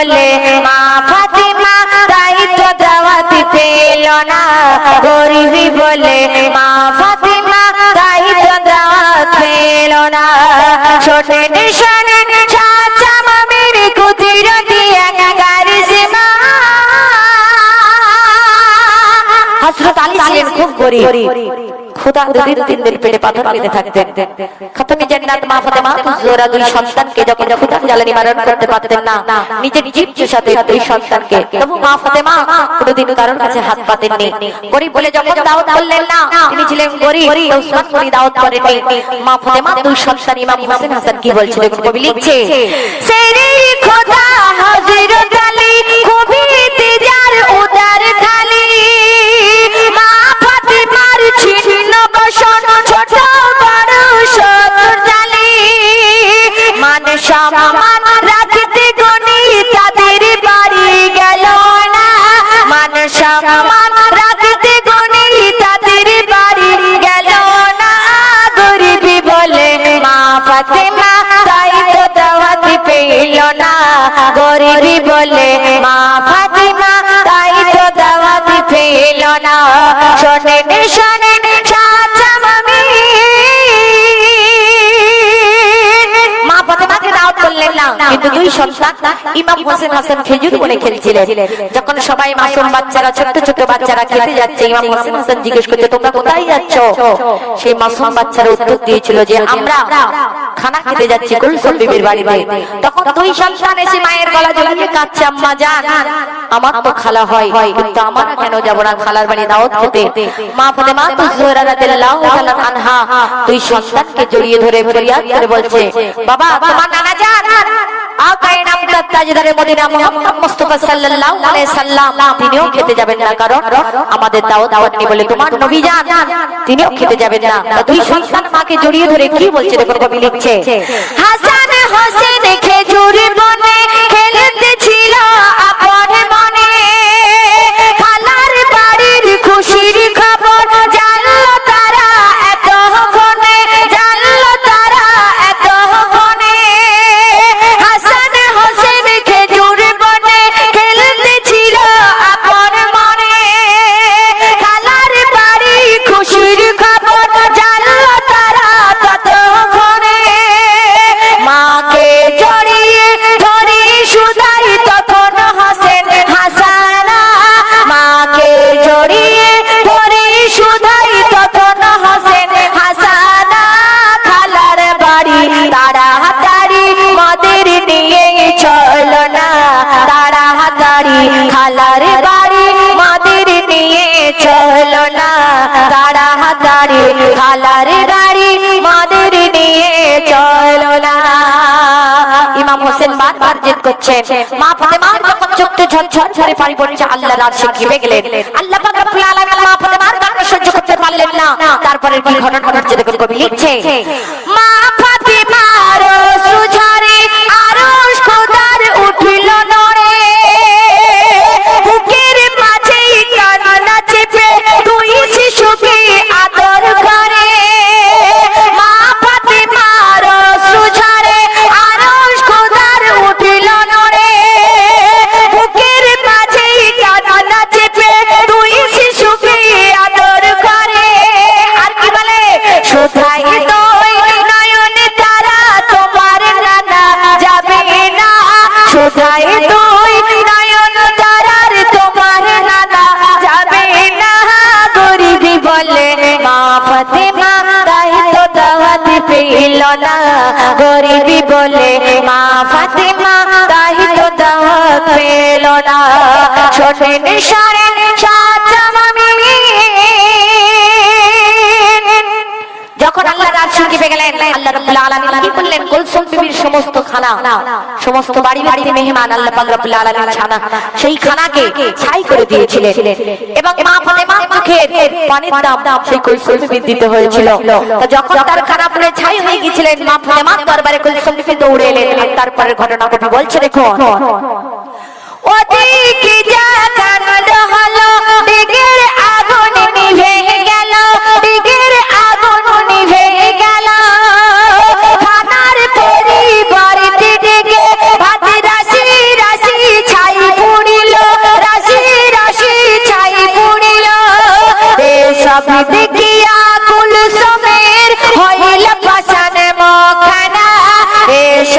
বলে মা ফাতেমা তাই তো দাওয়াত পেল না গরিবি বলে মা ফাতেমা তাই তো দাওয়াত পেল না শোনেন শোনেন চাচা মামির কুতির দিয়ে কারিজমা হযরত আলী ছিলেন খুব গরীব খুদা দুদিন তিন দিন পেটে পাথর বেঁধে থাকতেন খাতুনে জান্নাত মা ফাতেমা জোহরা দুই সন্তানকে যখন ক্ষুধার জ্বালা নিবারণ করতে পারতেন না নিজের জিভ চুষাতে দুই সন্তানকে তবু মা ফাতেমা কোনোদিন কারোর কাছে হাত পাতেননি গরীব বলে যখন দাওয়াত করলেন না তিনি ছিলেন গরীব উসমান গনি দাওয়াত করেননি মা ফাতেমা দুই সন্তান ইমাম হোসেন হাসান কি বলছিলেন কবি লিখছে সেরে খোদা হযরত আলী খুবই তিজার উদার খালি মা ফাতেমার ছিল বসন ছোট বড় শত্রুর জালি মান সম্মান রাখতে গনি তাদের বাড়ি গেল না মান সম্মান রাখতে গনি তাদের বাড়ি গেল না গরিবি বলে মা ফাতেমা তাই তো দাওয়াত পেল না গরিবি বলে মা ফাতেমা তাই তো দাওয়াত পেল না শোনেন শোনেন চাচা মামি মা ফাতেমাকে দাওয়াত করলেন না কিন্তু দুই সন্তান ইমাম হোসেন হাসান খেজুর বনে খেলছিলেন যখন সবাই মাসুম বাচ্চারা ছোট ছোট বাচ্চারা খেতে যাচ্ছে ইমাম হোসেন হাসান জিজ্ঞেস করতে তোমরা কোথায় যাচ্ছ সেই মাসুম বাচ্চারা উত্তর দিয়েছিল যে আমরা খানা খেতে যাচ্ছি কুলসুম বিবির বাড়িতে তখন দুই সন্তান এসে মায়ের গলা জড়িয়ে কাঁদছে আম্মা জান আমার তো খালা হয় কিন্তু আমরা কেন যাব না খালার বাড়ি দাওয়াত খেতে মা ফাতেমা জোহরা রাদিয়াল্লাহু তাআলা আনহা দুই সন্তানকে জড়িয়ে ধরে ফরিয়াদ করে বলছে বাবা তোমার নানা জান আকায়ে নামদার তাজদারে মদিনা মুহাম্মদ মুস্তাফা সাল্লাল্লাহু আলাইহি সাল্লাম তিনিও খেতে যাবেন না কারণ আমাদের দাওয়াত হয়নি বলে তোমার নবী জান তিনিও খেতে যাবেন না দুই সন্তান মাকে জড়িয়ে ধরে কি বলছে দেখো কবি লিখছে হাসান হোসেন খেজুর বনে খেলতে ছিল আপন মনে খালার বাড়ির খুশির খবর জানলো তারা এত ক্ষণে জানলো তারা এত ক্ষণে হাসান হোসেন খেজুর বনে খেলতে ছিল আপন মনে খালার বাড়ি খুশির খবর জানলো তারা ততক্ষণে মাকে জড়িয়ে ধরে সুদাই তখন হোসেন হাসানা মাকে জড়িয়ে ধরে সুদাই তখন হোসেন হাসানা খালার বাড়ি তাড়াতাড়ি মদের নিয়ে চলো না তাড়াতাড়ি খালার বাড়ি মদের নিয়ে চলো না তাড়াতাড়ি খালার বাড়ি মদের নিয়ে চলো না ইমাম হোসেন বারবার জিদ করছেন মা ফাতেমা যখন চোখে ঝরঝর ঝরে পানি পড়ছে আল্লাহর আরশে ঘেমে গেলেন আল্লাহ পাক রব্বুল আলামিন মা ফাতেমার কান্না সহ্য করতে পারলেন না তারপরে কি ঘটনা ঘটছে দেখুন কবি লিখছে মা ফাতেমার সুঝারে আরশ খোদার উঠিল নড়ে বুকের মাঝে কান্না চেপে দুই শিশুকে আদর করে মা ফাতেমার সুঝারে আরশ খোদার উঠিল নড়ে বুকের মাঝে কান্না চেপে দুই শিশুকে আদর করে আর কি বলে সুধাই দই নয়ন তারা তোমার নানা যাবে না সুধাই দই নয়ন তারার তোমার নানা যাবে না গরিবি বলে মা ফাতেমা তাই তো দাওয়াত পেল না গরিবি বলে মা ফাতেমা তাই তো দাওয়াত পেল না শোনেন শোনেন চাচা মামি যখন আল্লাহর আরশে ঘেমে গেলেন আল্লাহ রাব্বুল আলামিন কি করলেন কুলসুম বিবির সমস্ত খানা সমস্ত বাড়ি বাড়িতে মেহমান আল্লাহ পাক রব্বুল আলামিন খানা সেই খানাকে ছাই করে দিয়েছিলেন এবং মা ফাতেমার মুখের পানির দাম সেই কুলসুম বিবির দিতে হয়েছিল তো যখন তার খানা পুরো ছাই হয়ে গিয়েছিলেন মা ফাতেমার দরবারে কুলসুম বিবি দৌড়ে এলেন তারপরের ঘটনা কবি বলছে দেখুন ওদিকে যা কান্দ হলো দিগের আগুন নিভে গেল দিগের আগুন নিভে গেল খানার পরিবারে দিগে ভাত রাশি রাশি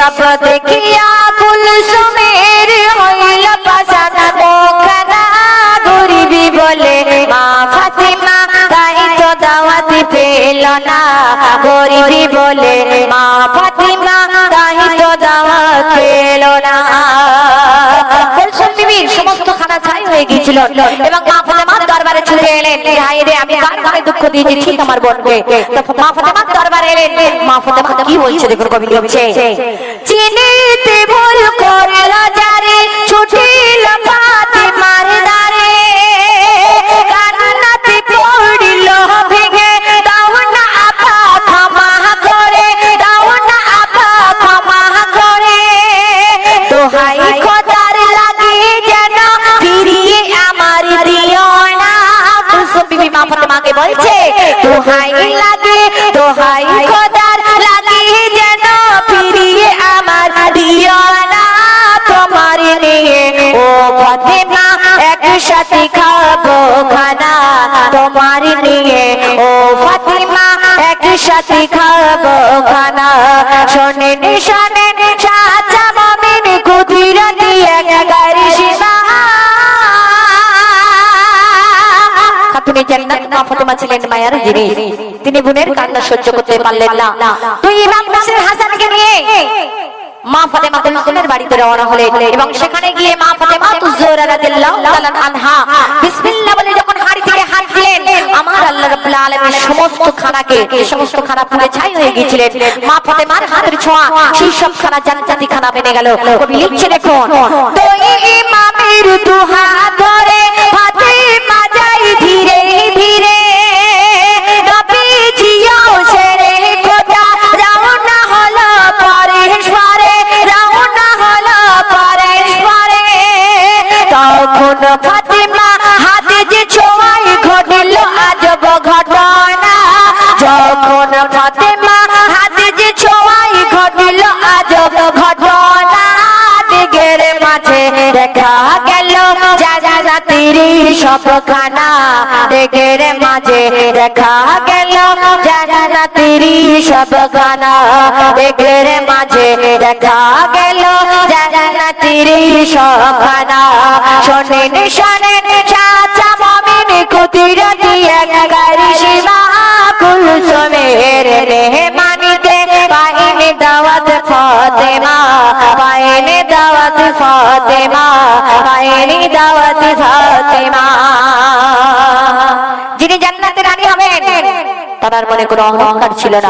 সব দেখিয়া কুলসুমের হইল পাশান মুখখানা গরিবি বলে মা ফাতিমা তাই তো দাওয়াত পেল না গরিবি বলে মা ফাতিমা তাই তো দাওয়াত পেল না কুলসুম বিবির সমস্ত খানা ছাই হয়ে গিয়েছিল এবং মা ফাতিমার দরবারে ছুটে এলেন হায় রে আমি কার কারণে দুঃখ দিয়েছি ঠিক আমার বোনকে তো মা ফাতিমার দরবারে এলেন মা ফাতিমা কি বলছে দেখুন কবি লিখছে চিনিতে ভুল করল যারে ছুটিল ফাতিমার দ্বারে কান্নাতে পড়িল ভেঙে দাও না আপা ক্ষমা করে দাও না আপা ক্ষমা করে দোহাই খোদার লাগে যেন ফিরিয়ে আমার দিও না কুলসুম বিবি মা ফাতিমাকে বলছে দোহাই লাগে দোহাই খোদার লাগে যেন ফিরিয়ে আমার দিও না তোমার নিয়ে ও ফাতিমা একসাথে খাবো খানা তোমার নিয়ে ও ফাতিমা একসাথে খাবো খানা শোনেন শোনেন সাচা মুমিন কুদরতি একগারি সীমা খাতুনে জান্নাত মা ফাতিমা ছিলেন মায়ার জিনিস তিনি বোনের কান্না সহ্য করতে পারলেন না তুই ইমাম হোসেন হাসানকে নিয়ে মা ফাতিমা কুলসুমের বাড়িতে রওনা হলেন এবং সেখানে গিয়ে মা ফাতিমা তুজোরা রাদিয়াল্লাহু তাআলা আনহা বিসমিল্লাহ বলে যখন হাড়ি থেকে হাত দিলেন আমার আল্লাহ রাব্বুল আলামিন সমস্ত খানাকে সমস্ত খানা পুড়ে ছাই হয়ে গিয়েছিলেন মা ফাতিমার হাতের ছোঁয়া সেই সব খানা জান্নাতি খানা বেনে গেল কবি লিখছে দেখুন দুই ইমামের দুহাত ধরে ফাতিমা যাই ধীরে ধীরে নবীজিও সেরে খোদা রওনা হলো পরেশরে রওনা হলো পরেশরে তখন ফাতিমা হাতে যে ছোঁয়ায় ঘটল আজব ঘটনা যখন ফাতিমা হাতে যে ছোঁয়ায় ঘটল আজব ঘটনা দিগের মাঝে দেখা গেল জান্নাতের সব খানা দিগের মাঝে দেখা গেল জান্নাতের সব খানা দিগের মাঝে দেখা গেল জান্নাতের সব খানা শোনেন শোনেন সাচা মুমিন কুদরতি একগারি সীমা কুলসুমের মেহমানিতে পাইনি দাওয়াত ফাতিমা পাইনি দাওয়াত ফাতিমা পাইনি দাওয়াত ফাতিমা যিনি জান্নাতের রানী হবেন তার মনে কোনো অহংকার ছিল না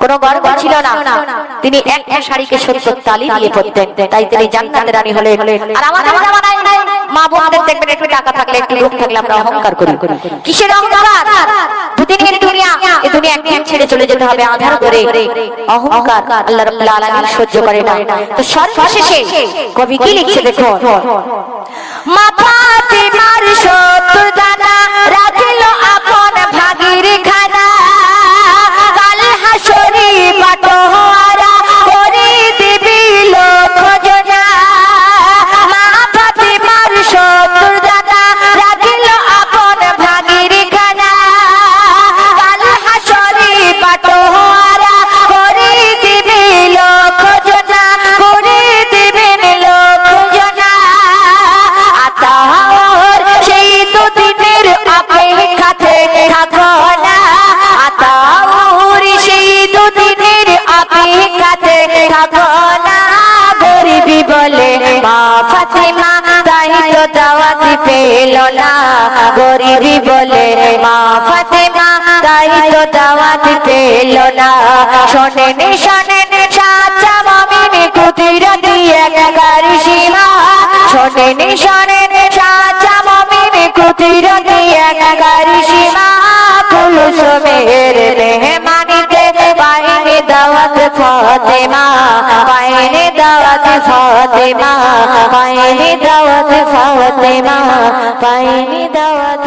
কোনো গর্ব ছিল না তিনি একটা শাড়িকে 70 তালি দিয়ে পরতেন তাই তিনি জান্নাতের রানী হলেন আর আমাদের জামানায় মা বোনদের দেখবেন একটু টাকা থাকলে একটু রূপ থাকলে আমরা অহংকার করি কিসের অহংকার দুদিনের দুনিয়া এই দুনিয়া একদিন ছেড়ে চলে যেতে হবে আধার করে অহংকার আল্লাহ রাব্বুল আলামিন সহ্য করে না তো সর্বশেষে কবি কি লিখছে দেখো মা ফাতিমার সত্তর দানা রাখিল আপন ভাগীর খানা কাল হাসরে বাটোয়ারা করে দিবি লোক জনা মা ফাতিমার সত্তর দানা রাখিল আপন ভাগীর খানা কাল হাসরে বাটোয়ারা করে দিবি লোক জনা করে দিবেন লোক জনা আতাওর সেই তো দিনের অপেক্ষাতে থাকো না আতাওর সেই তো দিনের অপেক্ষাতে থাকো না গরিবি বলে মা ফাতিমা তাই তো দাওয়াত পেল না গরিবি বলে মা ফাতিমা তাই তো দাওয়াত পেল না শোনেন শোনেন সাচা মুমিন কুদরতি একগারি সীমা শোনেন শোনেন সাচা মুমিন কুদরতি একগারি সীমা কুলসুমের মেহমানিতে পাইনি দাওয়াত ফাতিমা পাইনি দাওয়াত ফাতিমা পাইনি দাওয়াত ফাতিমা পাইনি দাওয়াত